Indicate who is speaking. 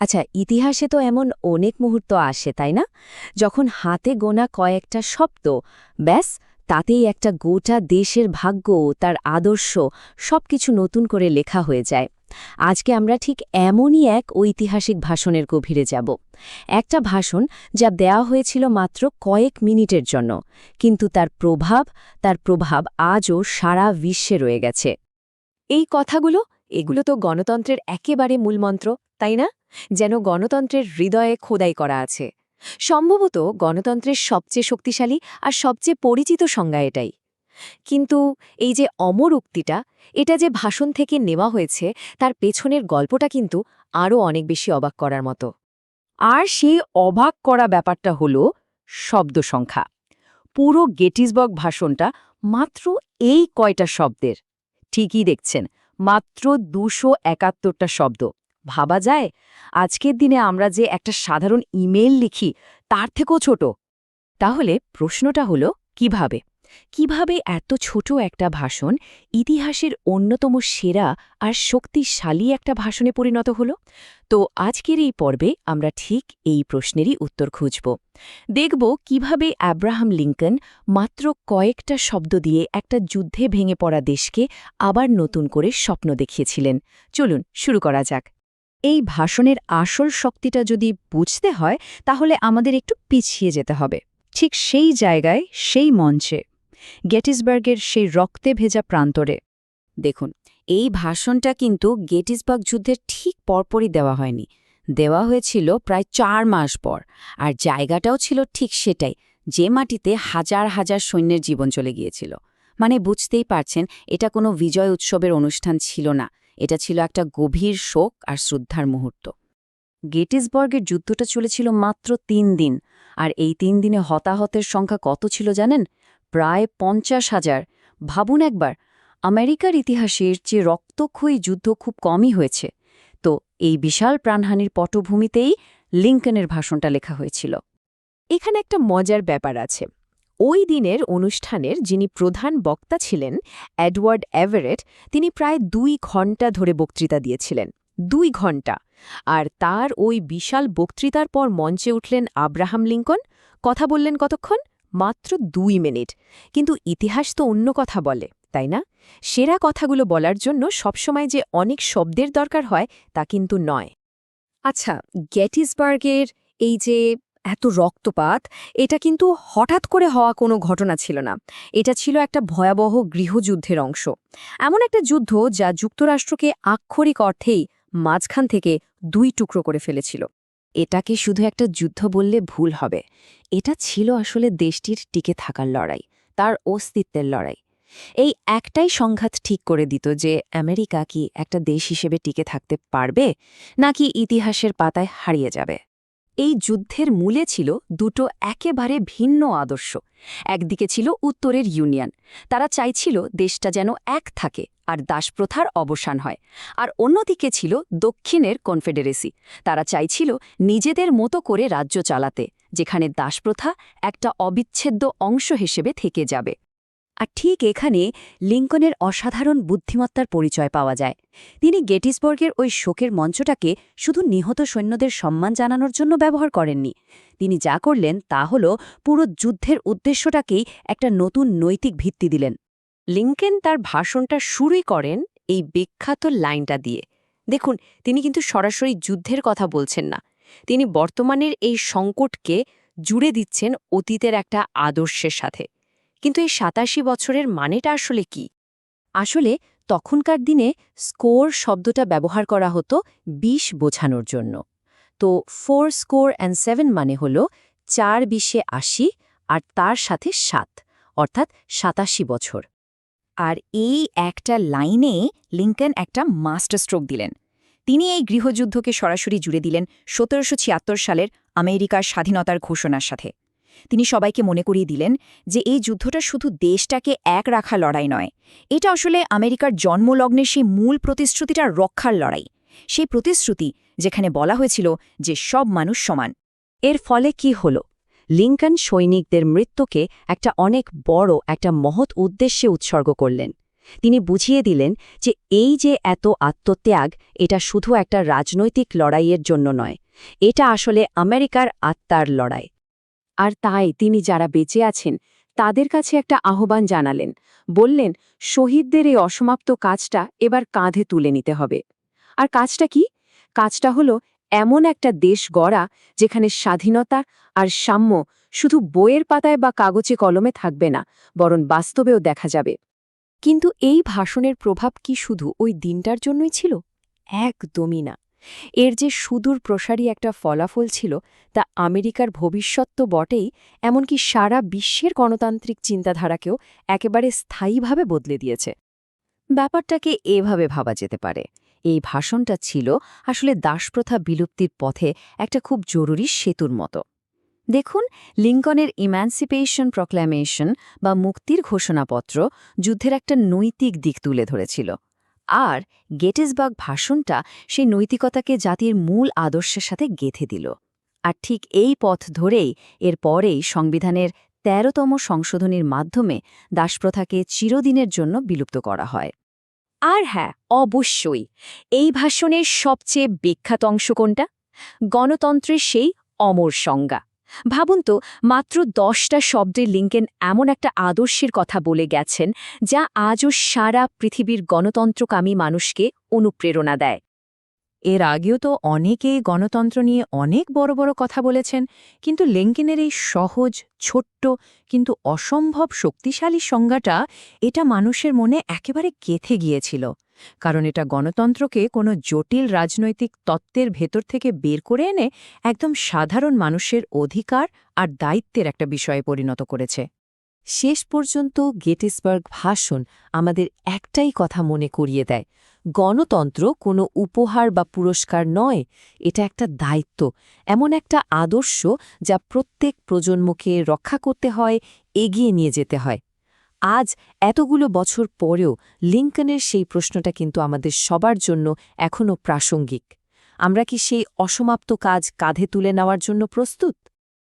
Speaker 1: আচ্ছা, ইতিহাসে তো এমন অনেক মুহূর্ত আসে, তাই না? যখন হাতে গোনা কয়েকটা শব্দ, ব্যাস, তাতেই একটা গোটা দেশের ভাগ্য, তার আদর্শ সবকিছু নতুন করে লেখা হয়ে যায়। আজকে আমরা ঠিক এমনই এক ঐতিহাসিক ভাষণের গভীরে যাব। একটা ভাষণ যা দেওয়া হয়েছিল মাত্র কয়েক মিনিটের জন্য, কিন্তু তার প্রভাব আজও সারা বিশ্বে রয়ে গেছে।
Speaker 2: এই কথাগুলো, এগুলো তো গণতন্ত্রের একেবারে মূলমন্ত্র, তাই না? যেন গণতন্ত্রের হৃদয়ে খোদাই করা আছে। সম্ভবত গণতন্ত্রের সবচেয়ে শক্তিশালী আর সবচেয়ে পরিচিত সংজ্ঞা এটাই। কিন্তু এই যে অমর উক্তিটা, এটা যে ভাষণ থেকে নেওয়া হয়েছে, তার পেছনের গল্পটা কিন্তু আরও অনেক বেশি অবাক করার মতো।
Speaker 1: আর সেই অবাক করা ব্যাপারটা হল শব্দ সংখ্যা। পুরো গেটিসবার্গ ভাষণটা মাত্র এই কয়টা শব্দের। ঠিকই দেখছেন, মাত্র ২৭১টা শব্দ। ভাবা যায়, আজকের দিনে আমরা যে একটা সাধারণ ইমেইল লিখি তার থেকেও ছোট। তাহলে প্রশ্নটা হলো, কিভাবে এত ছোট একটা ভাষণ ইতিহাসের অন্যতম সেরা আর শক্তিশালী একটা ভাষণে পরিণত হলো? তো আজকের এই পর্বে আমরা ঠিক এই প্রশ্নেরই উত্তর খুঁজব। দেখব কিভাবে আব্রাহাম লিঙ্কন মাত্র কয়েকটা শব্দ দিয়ে একটা যুদ্ধে ভেঙে পড়া দেশকে আবার নতুন করে স্বপ্ন দেখিয়েছিলেন। চলুন শুরু করা যাক। এই ভাষণের আসল শক্তিটা যদি বুঝতে হয়, তাহলে আমাদের একটু পিছিয়ে যেতে হবে, ঠিক সেই জায়গায়, সেই মঞ্চে, গেটিসবার্গের সেই রক্তে ভেজা প্রান্তরে। দেখুন, এই ভাষণটা কিন্তু গেটিসবার্গ যুদ্ধের ঠিক পরপরই দেওয়া হয়নি। দেওয়া হয়েছিল প্রায় ৪ মাস পর, আর জায়গাটাও ছিল ঠিক সেটাই, যে মাটিতে হাজার হাজার সৈন্যের জীবন চলে গিয়েছিল। মানে বুঝতেই পারছেন, এটা কোনো বিজয় উৎসবের অনুষ্ঠান ছিল না, এটা ছিল একটা গভীর শোক আর শ্রদ্ধার মুহূর্ত। গেটিসবার্গের যুদ্ধটা চলেছিল মাত্র ৩ দিন, আর এই ৩ দিনে হতাহতের সংখ্যা কত ছিল জানেন? প্রায় ৫০,০০০। ভাবুন একবার, আমেরিকার ইতিহাসের চেয়ে রক্তক্ষয়ী যুদ্ধ খুব কমই হয়েছে। তো এই বিশাল প্রাণহানির পটভূমিতেই লিঙ্কনের ভাষণটা লেখা হয়েছিল।
Speaker 2: এখানে একটা মজার ব্যাপার আছে। ওই দিনের অনুষ্ঠানের যিনি প্রধান বক্তা ছিলেন, এডওয়ার্ড এভারেট, তিনি প্রায় ২ ঘণ্টা ধরে বক্তৃতা দিয়েছিলেন। ২ ঘণ্টা। আর তার ওই বিশাল বক্তৃতার পর মঞ্চে উঠলেন আব্রাহাম লিঙ্কন। কথা বললেন কতক্ষণ? মাত্র ২ মিনিট। কিন্তু ইতিহাস তো অন্য কথা বলে, তাই না? সেরা কথাগুলো বলার জন্য সবসময় যে অনেক শব্দের দরকার হয়, তা কিন্তু নয়। আচ্ছা, গেটিসবার্গের এই যে এত রক্তপাত, এটা কিন্তু হঠাৎ করে হওয়া কোনো ঘটনা ছিল না। এটা ছিল একটা ভয়াবহ গৃহযুদ্ধের অংশ। এমন একটা যুদ্ধ যা যুক্তরাষ্ট্রকে আক্ষরিক অর্থেই মাঝখান থেকে ২ টুকরো করে ফেলেছিল।
Speaker 1: এটাকে শুধু একটা যুদ্ধ বললে ভুল হবে। এটা ছিল আসলে দেশটির টিকে থাকার লড়াই, তার অস্তিত্বের লড়াই। এই একটাই সংঘাত ঠিক করে দিত যে আমেরিকা কি একটা দেশ হিসেবে টিকে থাকতে পারবে, নাকি ইতিহাসের পাতায় হারিয়ে যাবে। এই যুদ্ধের মূলে ছিল দুটো একেবারে ভিন্ন আদর্শ। একদিকে ছিল উত্তরের ইউনিয়ন, তারা চাইছিল দেশটা যেন এক থাকে আর দাসপ্রথার অবসান হয়। আর অন্যদিকে ছিল দক্ষিণের কনফেডারেসি, তারা চাইছিল নিজেদের মতো করে রাজ্য চালাতে, যেখানে দাসপ্রথা একটা অবিচ্ছেদ্য অংশ হিসেবে থেকে যাবে। আর ঠিক এখানে লিঙ্কনের অসাধারণ বুদ্ধিমত্তার পরিচয় পাওয়া যায়। তিনি গেটিসবার্গের ওই শোকের মঞ্চটাকে শুধু নিহত সৈন্যদের সম্মান জানানোর জন্য ব্যবহার করেননি। তিনি যা করলেন তা হল পুরো যুদ্ধের উদ্দেশ্যটাকেই একটা নতুন নৈতিক ভিত্তি দিলেন।
Speaker 2: লিঙ্কন তার ভাষণটা শুরুই করেন এই বিখ্যাত লাইনটা দিয়ে। দেখুন, তিনি কিন্তু সরাসরি যুদ্ধের কথা বলছেন না। তিনি বর্তমানের এই সংকটকে জুড়ে দিচ্ছেন অতীতের একটা আদর্শের সাথে। কিন্তু এই ৮৭ বছরের মানেটা আসলে কি?
Speaker 1: আসলে তখনকার দিনে স্কোর শব্দটা ব্যবহার করা হতো ২০ বোঝানোর জন্য। তো 4 মানে হল ৪-২০-৮০, আর তার সাথে ৭, অর্থাৎ ৮৭ বছর। আর এই একটা লাইনে লিঙ্কন একটা মাস্টার স্ট্রোক দিলেন। তিনি এই গৃহযুদ্ধকে সরাসরি জুড়ে দিলেন ১৭৭৬ সালের আমেরিকার স্বাধীনতার ঘোষণার সাথে। তিনি সবাইকে মনে করিয়ে দিলেন যে এই যুদ্ধটা শুধু দেশটাকে এক রাখা লড়াই নয়, এটা আসলে আমেরিকার জন্মলগ্নের সেই মূল প্রতিশ্রুতিটা রক্ষার লড়াই। সেই প্রতিশ্রুতি যেখানে বলা হয়েছিল যে সব মানুষ সমান। এর ফলে কি হল? লিঙ্কন সৈনিকদের মৃত্যুকে একটা অনেক বড়, একটা মহৎ উদ্দেশ্যে উৎসর্গ করলেন। তিনি বুঝিয়ে দিলেন যে এই যে এত আত্মত্যাগ, এটা শুধু একটা রাজনৈতিক লড়াইয়ের জন্য নয়, এটা আসলে আমেরিকার আত্মার লড়াই। আর তাই তিনি যারা বেঁচে আছেন তাদের কাছে একটা আহ্বান জানালেন, বললেন শহীদদের এই অসমাপ্ত কাজটা এবার কাঁধে তুলে নিতে হবে। আর কাজটা কি? কাজটা হলো এমন একটা দেশ গড়া যেখানে স্বাধীনতা আর সাম্য শুধু বইয়ের পাতায় বা কাগজে কলমে থাকবে না, বরং বাস্তবেও দেখা যাবে।
Speaker 2: কিন্তু এই ভাষণের প্রভাব কি শুধু ওই দিনটার জন্যই ছিল? একদমই না। এর যে সুদূর প্রসারী একটা ফলাফল ছিল তা আমেরিকার ভবিষ্যৎ তো বটেই, এমনকি সারা বিশ্বের গণতান্ত্রিক চিন্তাধারাকেও একেবারে স্থায়ীভাবে বদলে দিয়েছে।
Speaker 1: ব্যাপারটাকে এভাবে ভাবা যেতে পারে, এই ভাষণটা ছিল আসলে দাসপ্রথা বিলুপ্তির পথে একটা খুব জরুরি সেতুর মতো। দেখুন, লিঙ্কনের ইম্যান্সিপেশন প্রক্ল্যামেশন বা মুক্তির ঘোষণাপত্র যুদ্ধের একটা নৈতিক দিক তুলে ধরেছিল, আর গেটিসবার্গ ভাষণটা সেই নৈতিকতাকে জাতির মূল আদর্শের সাথে গেঁথে দিল। আর ঠিক এই পথ ধরেই এর পরেই সংবিধানের ১৩তম সংশোধনীর মাধ্যমে দাসপ্রথাকে চিরদিনের জন্য বিলুপ্ত করা হয়। আর হ্যাঁ, অবশ্যই এই ভাষণের সবচেয়ে বিখ্যাত অংশ কোনটা? গণতন্ত্রের সেই অমর সংজ্ঞা। ভাবুন তো, মাত্র ১০টা শব্দে লিঙ্কন এমন একটা আদর্শের কথা বলে গেছেন যা আজও সারা পৃথিবীর গণতন্ত্রকামী মানুষকে অনুপ্রেরণা দেয়।
Speaker 2: এর আগেও তো অনেকেই গণতন্ত্র নিয়ে অনেক বড় বড় কথা বলেছেন, কিন্তু লিঙ্কনের এই সহজ, ছোট্ট কিন্তু অসম্ভব শক্তিশালী সংজ্ঞাটা এটা মানুষের মনে একেবারে গেঁথে গিয়েছিল। কারণ এটা গণতন্ত্রকে কোনো জটিল রাজনৈতিক তত্ত্বের ভেতর থেকে বের করে এনে একদম সাধারণ মানুষের অধিকার আর দায়িত্বের একটা বিষয়ে পরিণত করেছে। শেষ পর্যন্ত গেটিসবার্গ ভাষণ আমাদের একটাই কথা মনে করিয়ে দেয়, গণতন্ত্র কোনো উপহার বা পুরস্কার নয়, এটা একটা দায়িত্ব, এমন একটা আদর্শ যা প্রত্যেক প্রজন্মকে রক্ষা করতে হয়, এগিয়ে নিয়ে যেতে হয়। আজ এতগুলো বছর পরেও লিঙ্কনের সেই প্রশ্নটা কিন্তু আমাদের সবার জন্য এখনও প্রাসঙ্গিক। আমরা কি সেই অসমাপ্ত কাজ কাঁধে তুলে নেওয়ার জন্য প্রস্তুত?